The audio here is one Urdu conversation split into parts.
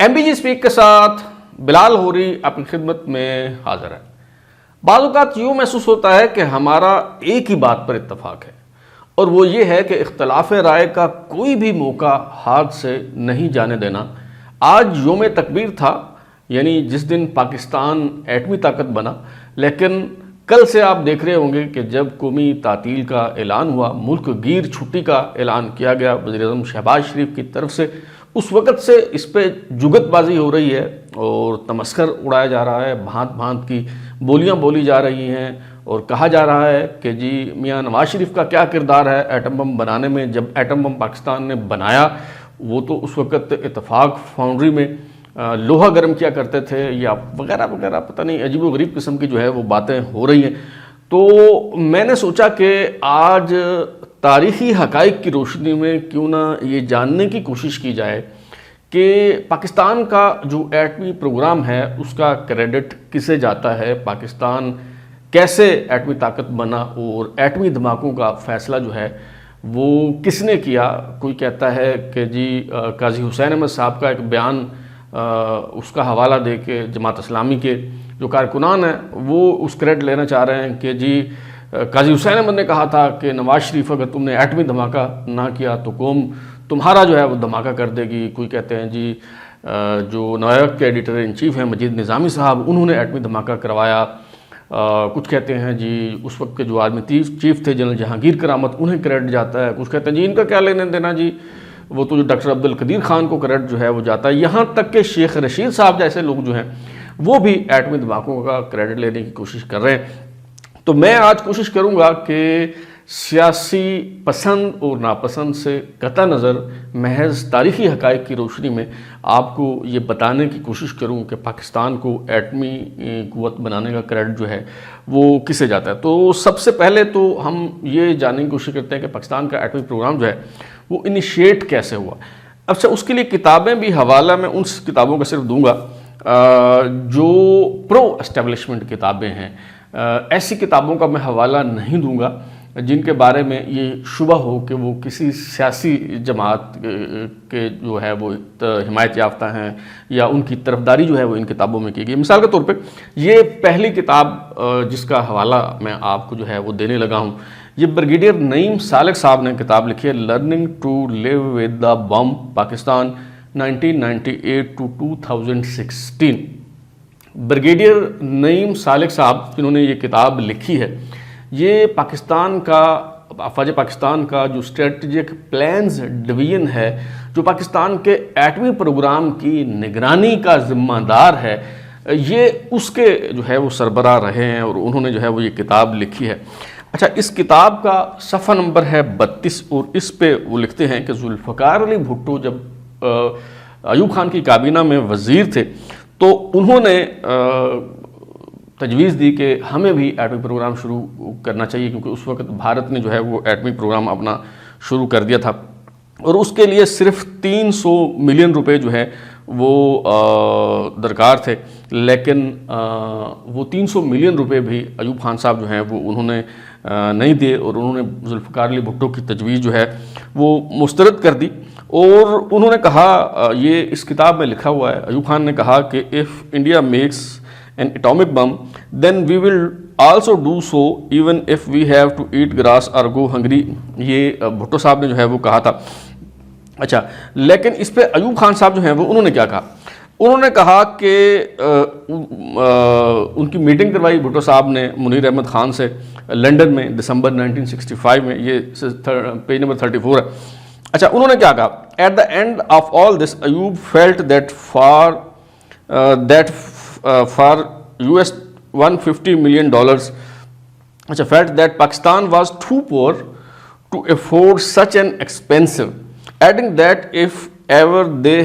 ایم بی جی اسپیک کے ساتھ بلال ہوری اپنی خدمت میں حاضر ہے۔ بعض اوقات یوں محسوس ہوتا ہے کہ ہمارا ایک ہی بات پر اتفاق ہے، اور وہ یہ ہے کہ اختلاف رائے کا کوئی بھی موقع ہاتھ سے نہیں جانے دینا۔ آج یوم تکبیر تھا، یعنی جس دن پاکستان ایٹمی طاقت بنا، لیکن کل سے آپ دیکھ رہے ہوں گے کہ جب قومی تعطیل کا اعلان ہوا، ملک گیر چھٹی کا اعلان کیا گیا وزیر اعظم شہباز شریف کی طرف سے، اس وقت سے اس پہ جگت بازی ہو رہی ہے اور تمسخر اڑایا جا رہا ہے، بھانت بھانت کی بولیاں بولی جا رہی ہیں، اور کہا جا رہا ہے کہ جی میاں نواز شریف کا کیا کردار ہے ایٹم بم بنانے میں۔ جب ایٹم بم پاکستان نے بنایا وہ تو اس وقت اتفاق فاؤنڈری میں لوہا گرم کیا کرتے تھے، یا وغیرہ وغیرہ، پتہ نہیں عجیب و غریب قسم کی جو ہے وہ باتیں ہو رہی ہیں۔ تو میں نے سوچا کہ آج تاریخی حقائق کی روشنی میں کیوں نہ یہ جاننے کی کوشش کی جائے کہ پاکستان کا جو ایٹمی پروگرام ہے اس کا کریڈٹ کسے جاتا ہے، پاکستان کیسے ایٹمی طاقت بنا، اور ایٹمی دھماکوں کا فیصلہ جو ہے وہ کس نے کیا۔ کوئی کہتا ہے کہ جی قاضی حسین احمد صاحب کا ایک بیان اس کا حوالہ دے کے جماعت اسلامی کے جو کارکنان ہیں وہ اس کریڈٹ لینا چاہ رہے ہیں کہ جی قاضی حسین احمد نے کہا تھا کہ نواز شریف اگر تم نے ایٹمی دھماکہ نہ کیا تو قوم تمہارا جو ہے وہ دھماکہ کر دے گی۔ کوئی کہتے ہیں جی جو نوائے وقت کے ایڈیٹر ان چیف ہیں مجید نظامی صاحب، انہوں نے ایٹمی دھماکہ کروایا۔ کچھ کہتے ہیں جی اس وقت کے جو آرمی چیف تھے جنرل جہانگیر کرامت، انہیں کریڈٹ جاتا ہے۔ کچھ کہتے ہیں جی ان کا کیا لینے دینا، جی وہ تو جو ڈاکٹر عبدالقدیر خان کو کریڈٹ جو ہے وہ جاتا ہے۔ یہاں تک کہ شیخ رشید صاحب جیسے لوگ جو ہیں وہ بھی ایٹمی دھماکوں کا کریڈٹ لینے کی کوشش کر رہے ہیں۔ تو میں آج کوشش کروں گا کہ سیاسی پسند اور ناپسند سے قطع نظر محض تاریخی حقائق کی روشنی میں آپ کو یہ بتانے کی کوشش کروں کہ پاکستان کو ایٹمی قوت بنانے کا کریڈٹ جو ہے وہ کسے جاتا ہے۔ تو سب سے پہلے تو ہم یہ جاننے کی کوشش کرتے ہیں کہ پاکستان کا ایٹمی پروگرام جو ہے وہ انیشیٹ کیسے ہوا۔ اچھا، اس کے لیے کتابیں بھی حوالہ میں ان کتابوں کا صرف دوں گا جو پرو اسٹیبلشمنٹ کتابیں ہیں، ایسی کتابوں کا میں حوالہ نہیں دوں گا جن کے بارے میں یہ شبہ ہو کہ وہ کسی سیاسی جماعت کے جو ہے وہ حمایت یافتہ ہیں یا ان کی طرفداری جو ہے وہ ان کتابوں میں کی گئی۔ مثال کے طور پہ یہ پہلی کتاب جس کا حوالہ میں آپ کو جو ہے وہ دینے لگا ہوں، یہ بریگیڈیئر نعیم سالک صاحب نے کتاب لکھی ہے، learning to live with the bomb, Pakistan 1998 to 2016۔ Brigadier Naeem Salik صاحب جنہوں نے یہ کتاب لکھی ہے، یہ پاکستان کا افواج پاکستان کا جو اسٹریٹجک پلانز ڈویژن ہے، جو پاکستان کے ایٹمی پروگرام کی نگرانی کا ذمہ دار ہے، یہ اس کے جو ہے وہ سربراہ رہے ہیں، اور انہوں نے جو ہے وہ یہ کتاب لکھی ہے۔ اچھا، اس کتاب کا صفحہ نمبر ہے 32، اور اس پہ وہ لکھتے ہیں کہ ذوالفقار علی بھٹو جب ایوب خان کی کابینہ میں وزیر تھے تو انہوں نے تجویز دی کہ ہمیں بھی ایٹمی پروگرام شروع کرنا چاہیے، کیونکہ اس وقت بھارت نے جو ہے وہ ایٹمی پروگرام اپنا شروع کر دیا تھا، اور اس کے لیے صرف 300 ملین روپے جو ہے وہ درکار تھے۔ لیکن وہ 300 ملین روپے بھی ایوب خان صاحب جو ہیں وہ انہوں نے نہیں دیے، اور انہوں نے ذوالفقار علی بھٹو کی تجویز جو ہے وہ مسترد کر دی، اور انہوں نے کہا، یہ اس کتاب میں لکھا ہوا ہے، ایوب خان نے کہا کہ if India makes an atomic bomb then we will also do so even if we have to eat grass or go hungry۔ یہ بھٹو صاحب نے جو ہے وہ کہا تھا۔ اچھا، لیکن اس پہ ایوب خان صاحب جو ہیں وہ انہوں نے کیا کہا، انہوں نے کہا کہ ان کی میٹنگ کروائی بھٹو صاحب نے منیر احمد خان سے لنڈن میں دسمبر 1965 میں، یہ پیج نمبر 34 ہے۔ اچھا، انہوں نے کیا کہا، at the end of all this Ayub felt that for US $150 million، اچھا، felt that Pakistan was too poor to afford such an expensive, adding that if ever they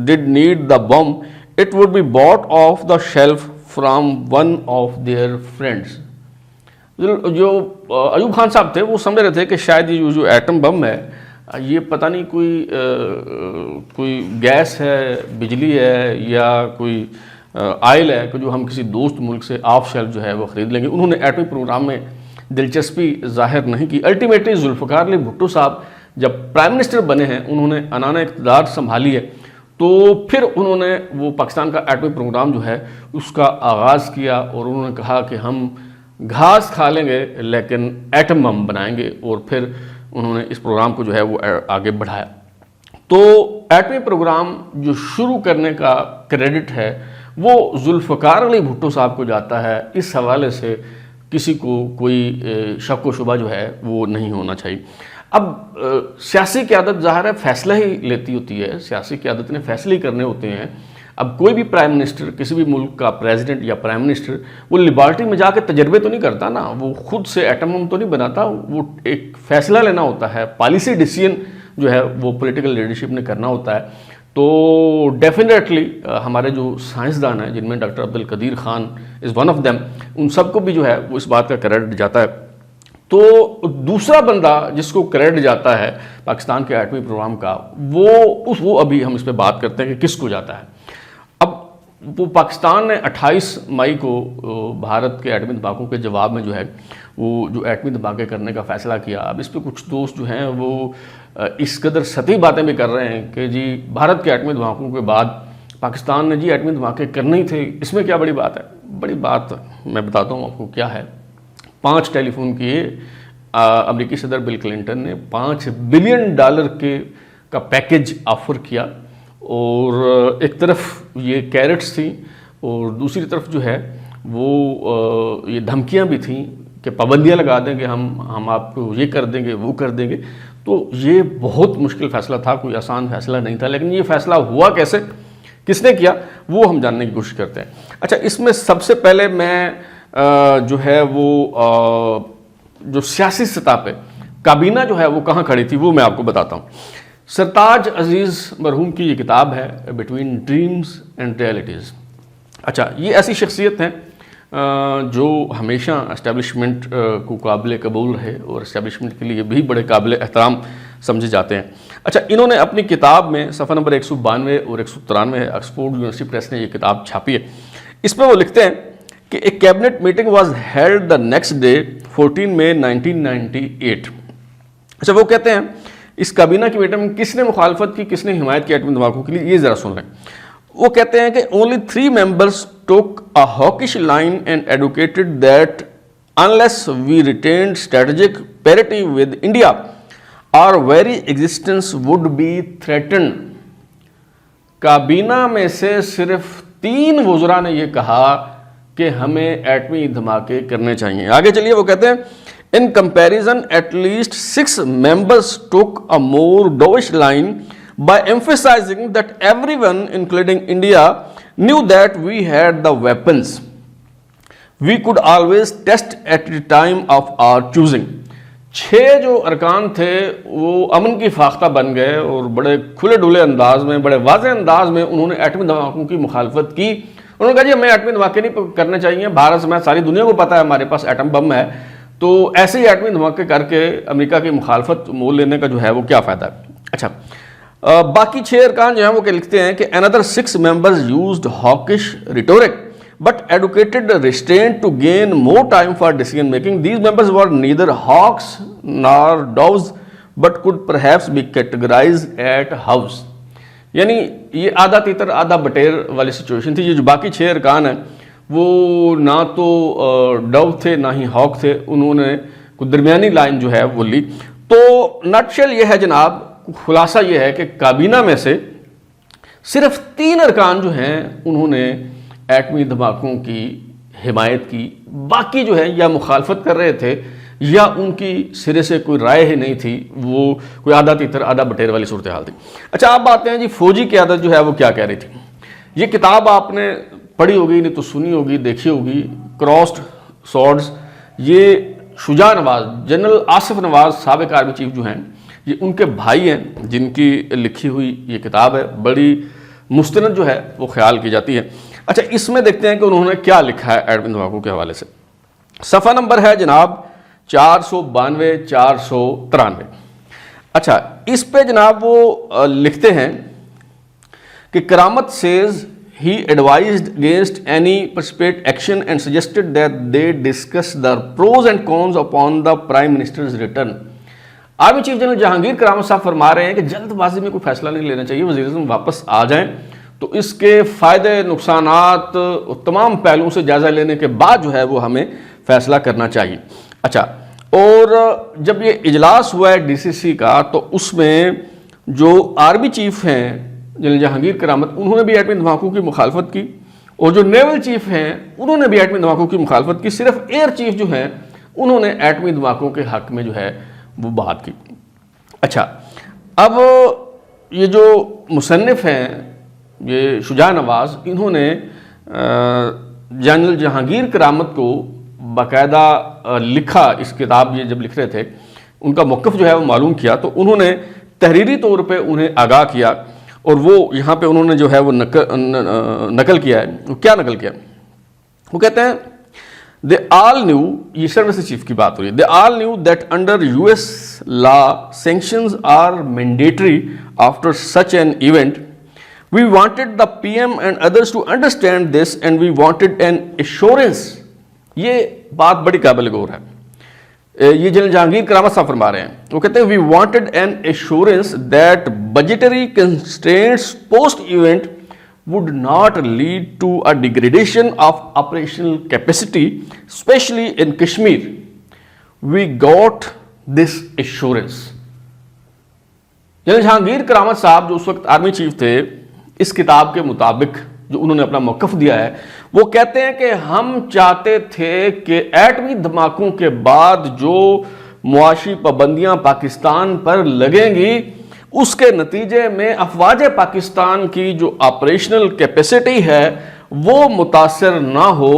did need the bomb, it would be bought off the shelf from one of their friends۔ جو ایوب خان صاحب تھے وہ سمجھ رہے تھے کہ شاید یہ جو ایٹم بم ہے یہ پتہ نہیں کوئی گیس ہے، بجلی ہے، یا کوئی آئل ہے کہ جو ہم کسی دوست ملک سے آف شیلف جو ہے وہ خرید لیں گے۔ انہوں نے ایٹمی پروگرام میں دلچسپی ظاہر نہیں کی۔ الٹیمیٹلی ذوالفقار علی بھٹو صاحب جب پرائم منسٹر بنے ہیں، انہوں نے عنان اقتدار سنبھالی ہے، تو پھر انہوں نے وہ پاکستان کا ایٹمی پروگرام جو ہے اس کا آغاز کیا، اور انہوں نے کہا کہ ہم گھاس کھا لیں گے لیکن ایٹم بم بنائیں گے، اور پھر انہوں نے اس پروگرام کو جو ہے وہ آگے بڑھایا۔ تو ایٹمی پروگرام جو شروع کرنے کا کریڈٹ ہے وہ ذوالفقار علی بھٹو صاحب کو جاتا ہے۔ اس حوالے سے کسی کو کوئی شک و شبہ جو ہے وہ نہیں ہونا چاہیے۔ اب سیاسی قیادت ظاہر ہے فیصلہ ہی لیتی ہوتی ہے، سیاسی قیادت نے فیصلے ہی کرنے ہوتے ہیں۔ اب کوئی بھی پرائم منسٹر، کسی بھی ملک کا پریزیڈنٹ یا پرائم منسٹر، وہ لیبارٹری میں جا کے تجربے تو نہیں کرتا نا، وہ خود سے ایٹم بم تو نہیں بناتا، وہ ایک فیصلہ لینا ہوتا ہے، پالیسی ڈیسیژن جو ہے وہ پولیٹیکل لیڈرشپ نے کرنا ہوتا ہے۔ تو ڈیفینیٹلی ہمارے جو سائنسدان ہیں جن میں doctor Abdul Qadeer Khan is one of them, ان سب کو بھی جو ہے وہ اس بات کا کریڈٹ جاتا ہے۔ تو دوسرا بندہ جس کو کریڈٹ جاتا ہے پاکستان کے ایٹمی پروگرام کا، وہ ابھی ہم اس پہ بات کرتے ہیں کہ کس کو جاتا ہے۔ اب وہ پاکستان نے 28 مئی کو بھارت کے ایٹمی دھماکوں کے جواب میں جو ہے وہ جو ایٹمی دھماکے کرنے کا فیصلہ کیا۔ اب اس پہ کچھ دوست جو ہیں وہ اس قدر سطحی باتیں بھی کر رہے ہیں کہ جی بھارت کے ایٹمی دھماکوں کے بعد پاکستان نے جی ایٹمی دھماکے کرنے ہی تھے، اس میں کیا بڑی بات ہے؟ بڑی بات میں بتاتا ہوں آپ کو کیا ہے۔ 5 ٹیلی فون کیے، امریکی صدر بل کلنٹن نے $5 بلین کا پیکج آفر کیا، اور ایک طرف یہ کیرٹس تھیں اور دوسری طرف جو ہے وہ یہ دھمکیاں بھی تھیں کہ پابندیاں لگا دیں گے، ہم آپ کو یہ کر دیں گے، وہ کر دیں گے۔ تو یہ بہت مشکل فیصلہ تھا، کوئی آسان فیصلہ نہیں تھا، لیکن یہ فیصلہ ہوا کیسے، کس نے کیا، وہ ہم جاننے کی کوشش کرتے ہیں۔ اچھا، اس میں سب سے پہلے میں جو ہے وہ جو سیاسی سطح پہ کابینہ جو ہے وہ کہاں کھڑی تھی وہ میں آپ کو بتاتا ہوں۔ سرتاج عزیز مرحوم کی یہ کتاب ہے بٹوین ڈریمز اینڈ ریئلٹیز۔ اچھا، یہ ایسی شخصیت ہیں جو ہمیشہ اسٹیبلشمنٹ کو قابل قبول رہے اور اسٹیبلشمنٹ کے لیے بھی بڑے قابل احترام سمجھے جاتے ہیں۔ اچھا، انہوں نے اپنی کتاب میں صفحہ نمبر 192 اور 193 ہے، آکسفورڈ یونیورسٹی پریس نے یہ کتاب چھاپی ہے، اس میں وہ لکھتے ہیں کہ ایک cabinet meeting was held the next day 14 مئی 1998۔ اچھا، وہ کہتے ہیں اس کابینہ کی میٹنگ میں کس نے مخالفت کی، کس نے حمایت کی ایٹمی دھماکوں کے لیے، یہ ذرا سن لیں۔ وہ کہتے ہیں کہ only 3 members took a hawkish line and advocated that unless we retained strategic parity with India, our very existence would be threatened۔ کابینہ میں سے صرف 3 وزراء نے یہ کہا کہ ہمیں ایٹمی دھماکے کرنے چاہیے۔ آگے چلیے، وہ کہتے ہیں in comparison at least 6 members took a more dovish line by emphasizing that everyone, including India, knew that we had the weapons we could always test at the time of our choosing۔ 6 جو ارکان تھے وہ امن کی فاختہ بن گئے اور بڑے کھلے ڈھلے انداز میں، بڑے واضح انداز میں انہوں نے ایٹمی دھماکوں کی مخالفت کی۔ انہوں نے کہا جی ہمیں ایٹمی دھماکے نہیں کرنے چاہیے، بھارت سمیت ساری دنیا کو پتہ ہے ہمارے پاس ایٹم بم ہے، تو ایسے ہی ایٹمی دھماکے کر کے امریکہ کی مخالفت مول لینے کا جو ہے وہ کیا فائدہ ہے۔ اچھا، باقی 6 ارکان جو ہیں وہ کہ لکھتے ہیں کہ another 6 members used hawkish rhetoric but advocated restraint to gain more time for decision making۔ These members were neither hawks nor doves but could perhaps be categorized at house۔ یعنی یہ آدھا تیتر آدھا بٹیر والی سچویشن تھی۔ یہ جو باقی 6 ارکان ہیں وہ نہ تو ڈو تھے نہ ہی ہاک تھے، انہوں نے کوئی درمیانی لائن جو ہے وہ لی۔ تو نٹشل یہ ہے جناب، خلاصہ یہ ہے کہ کابینہ میں سے صرف 3 ارکان جو ہیں انہوں نے ایٹمی دھماکوں کی حمایت کی، باقی جو ہے یا مخالفت کر رہے تھے یا ان کی سرے سے کوئی رائے ہی نہیں تھی، وہ کوئی آدھا تیتر آدھا بٹیر والی صورتحال تھی۔ اچھا، آپ آتے ہیں جی فوجی قیادت جو ہے وہ کیا کہہ رہی تھی۔ یہ کتاب آپ نے پڑھی ہوگی، نہیں تو سنی ہوگی، دیکھی ہوگی، کراسڈ سورڈز۔ یہ شجاع نواز، جنرل آصف نواز سابق آرمی چیف جو ہیں، یہ ان کے بھائی ہیں جن کی لکھی ہوئی یہ کتاب ہے، بڑی مستند جو ہے وہ خیال کی جاتی ہے۔ اچھا، اس میں دیکھتے ہیں کہ انہوں نے کیا لکھا ہے ایٹمی دھماکوں کے حوالے سے۔ صفحہ نمبر ہے جناب 492 493۔ اچھا، اس پہ جناب وہ لکھتے ہیں کہ کرامت Cs he advised against any precipitate action and suggested that they discuss the pros and cons upon the prime minister's return۔ Army chief general Jahangir کرامت صاحب فرما رہے ہیں کہ جلد بازی میں کوئی فیصلہ نہیں لینا چاہیے، وزیر اعظم واپس آ جائیں تو اس کے فائدے نقصانات تمام پہلوؤں سے جائزہ لینے کے بعد جو ہے وہ ہمیں فیصلہ کرنا چاہیے۔ اچھا، اور جب یہ اجلاس ہوا ہے ڈی سی سی کا تو اس میں جو آرمی چیف ہیں جنرل جہانگیر کرامت، انہوں نے بھی ایٹمی دھماکوں کی مخالفت کی، اور جو نیول چیف ہیں انہوں نے بھی ایٹمی دھماکوں کی مخالفت کی، صرف ایئر چیف جو ہیں انہوں نے ایٹمی دھماکوں کے حق میں جو ہے وہ بات کی۔ اچھا، اب یہ جو مصنف ہیں یہ شجاع نواز، انہوں نے جنرل جہانگیر کرامت کو باقاعدہ لکھا، اس کتاب یہ جب لکھ رہے تھے ان کا موقف جو ہے وہ معلوم کیا، تو انہوں نے تحریری طور پہ انہیں آگاہ کیا، اور وہ یہاں پہ انہوں نے جو ہے وہ نقل کیا ہے۔ وہ کیا نقل کیا؟ وہ کہتے ہیں they all knew، یہ سروس چیف کی بات ہو رہی ہے، they all knew that under US law sanctions are mandatory after such an event. We wanted the PM and others to understand this and we wanted an assurance۔ یہ بات بڑی قابل غور ہے، یہ جنرل جہانگیر کرامت صاحب فرما رہے ہیں۔ وہ کہتے ہیں we wanted an assurance that budgetary constraints post event would not lead to a degradation of operational capacity, especially in Kashmir. We got this assurance۔ General Jahangir کرامت صاحب جو اس وقت آرمی چیف تھے، اس کتاب کے مطابق جو انہوں نے اپنا موقف دیا ہے، وہ کہتے ہیں کہ ہم چاہتے تھے کہ ایٹمی دھماکوں کے بعد جو معاشی پابندیاں پاکستان پر لگیں گی اس کے نتیجے میں افواج پاکستان کی جو آپریشنل کیپیسٹی ہے وہ متاثر نہ ہو،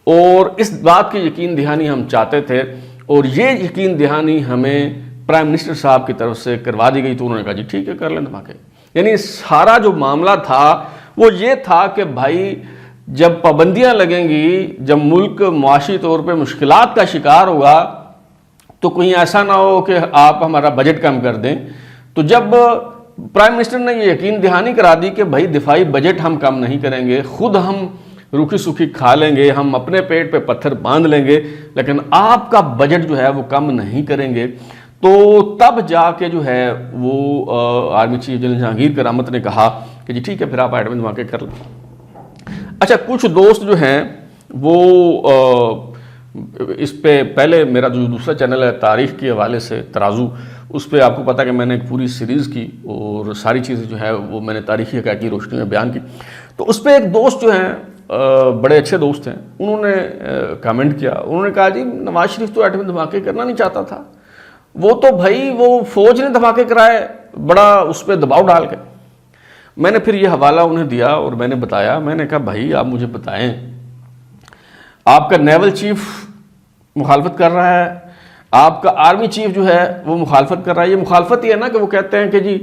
اور اس بات کی یقین دہانی ہم چاہتے تھے، اور یہ یقین دہانی ہمیں پرائم منسٹر صاحب کی طرف سے کروا دی گئی، تو انہوں نے کہا جی ٹھیک ہے کر لیں دھماکے۔ یعنی سارا جو معاملہ تھا وہ یہ تھا کہ بھائی جب پابندیاں لگیں گی، جب ملک معاشی طور پہ مشکلات کا شکار ہوگا تو کہیں ایسا نہ ہو کہ آپ ہمارا بجٹ کم کر دیں۔ تو جب پرائم منسٹر نے یہ یقین دہانی کرا دی کہ بھائی دفاعی بجٹ ہم کم نہیں کریں گے، خود ہم روکھی سوکھی کھا لیں گے، ہم اپنے پیٹ پہ پتھر باندھ لیں گے، لیکن آپ کا بجٹ جو ہے وہ کم نہیں کریں گے، تو تب جا کے جو ہے وہ آرمی چیف جنرل جہانگیر کرامت نے کہا کہ جی ٹھیک ہے پھر آپ ایٹمی دھماکے کر لیں۔ اچھا، کچھ دوست جو ہیں وہ اس پہ پہلے میرا جو دوسرا چینل ہے تاریخ کے حوالے سے ترازو، اس پہ آپ کو پتا کہ میں نے ایک پوری سیریز کی اور ساری چیزیں جو ہے وہ میں نے تاریخی حقائق کی روشنی میں بیان کی، تو اس پہ ایک دوست جو ہیں بڑے اچھے دوست ہیں، انہوں نے کامنٹ کیا، انہوں نے کہا جی نواز شریف تو ایٹمی دھماکے کرنا نہیں چاہتا تھا، وہ تو بھائی وہ فوج نے دھماکے کرائے بڑا اس پہ دباؤ ڈال کے۔ میں نے پھر یہ حوالہ انہیں دیا اور میں نے بتایا، میں نے کہا بھائی آپ مجھے بتائیں، آپ کا نیول چیف مخالفت کر رہا ہے، آپ کا آرمی چیف جو ہے وہ مخالفت کر رہا ہے، یہ مخالفت ہی ہے نا کہ وہ کہتے ہیں کہ جی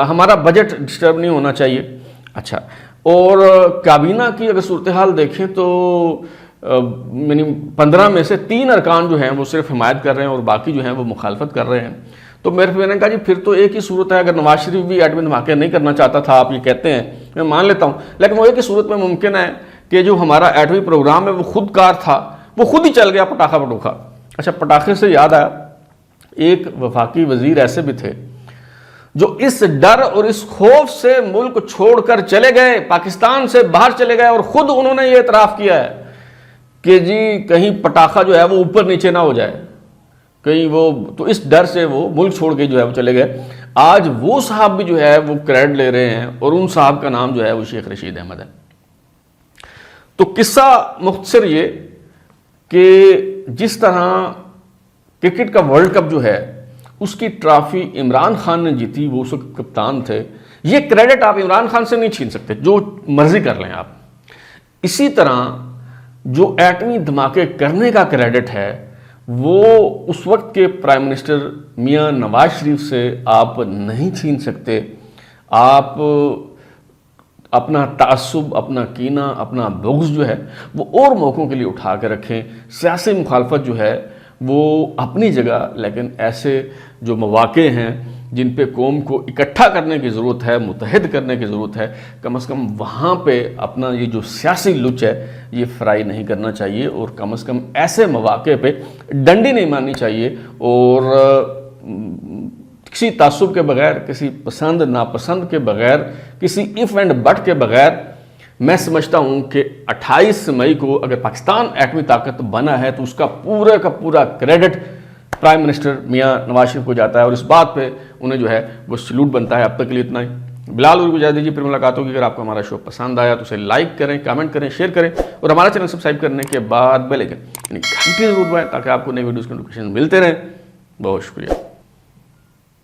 ہمارا بجٹ ڈسٹرب نہیں ہونا چاہیے۔ اچھا، اور کابینہ کی اگر صورتحال دیکھیں تو یعنی 15 میں سے 3 ارکان جو ہیں وہ صرف حمایت کر رہے ہیں اور باقی جو ہیں وہ مخالفت کر رہے ہیں۔ تو میں نے کہا جی پھر تو ایک ہی صورت ہے، اگر نواز شریف بھی ایٹمی دھماکے نہیں کرنا چاہتا تھا آپ یہ کہتے ہیں، میں مان لیتا ہوں، لیکن وہ ایک ہی صورت میں ممکن ہے کہ جو ہمارا ایٹمی پروگرام ہے وہ خود کار تھا، وہ خود ہی چل گیا پٹاخہ پٹوکھا۔ اچھا، پٹاخے سے یاد آیا، ایک وفاقی وزیر ایسے بھی تھے جو اس ڈر اور اس خوف سے ملک چھوڑ کر چلے گئے، پاکستان سے باہر چلے گئے، اور خود انہوں نے یہ اعتراف کیا ہے کہ جی کہیں پٹاخہ جو ہے وہ اوپر نیچے نہ ہو جائے کہیں، وہ تو اس ڈر سے وہ ملک چھوڑ کے جو ہے وہ چلے گئے۔ آج وہ صاحب بھی جو ہے وہ کریڈٹ لے رہے ہیں، اور ان صاحب کا نام جو ہے وہ شیخ رشید احمد ہے۔ تو قصہ مختصر یہ کہ جس طرح کرکٹ کا ورلڈ کپ جو ہے اس کی ٹرافی عمران خان نے جیتی، وہ اس وقت کپتان تھے، یہ کریڈٹ آپ عمران خان سے نہیں چھین سکتے، جو مرضی کر لیں آپ۔ اسی طرح جو ایٹمی دھماکے کرنے کا کریڈٹ ہے وہ اس وقت کے پرائم منسٹر میاں نواز شریف سے آپ نہیں چھین سکتے۔ آپ اپنا تعصب، اپنا کینہ، اپنا بغض جو ہے وہ اور موقعوں کے لیے اٹھا کے رکھیں، سیاسی مخالفت جو ہے وہ اپنی جگہ، لیکن ایسے جو مواقع ہیں جن پہ قوم کو اکٹھا کرنے کی ضرورت ہے، متحد کرنے کی ضرورت ہے، کم از کم وہاں پہ اپنا یہ جو سیاسی لچ ہے یہ فرائی نہیں کرنا چاہیے، اور کم از کم ایسے مواقع پہ ڈنڈی نہیں مارنی چاہیے، اور کسی تعصب کے بغیر، کسی پسند ناپسند کے بغیر، کسی اف اینڈ بٹ کے بغیر میں سمجھتا ہوں کہ 28 مئی کو اگر پاکستان ایٹمی طاقت بنا ہے تو اس کا پورا credit prime minister Mian Nawaz Sharif کو جاتا ہے، اور اس بات پہ انہیں جو ہے وہ سلوٹ بنتا ہے۔ اب تک کے لیے اتنا ہی۔ بلال ہوری کو اجازت دیجیے، پھر ملاقات ہوگی۔ اگر آپ کو ہمارا شو پسند آیا تو اسے لائک کریں، کامنٹ کریں، شیئر کریں، اور ہمارا چینل سبسکرائب کرنے کے بعد بیل آئکن یعنی گھنٹی ضرور دبائیں تاکہ آپ کو نئی ویڈیوز کے نوٹیفیکیشن ملتے رہیں۔ بہت شکریہ۔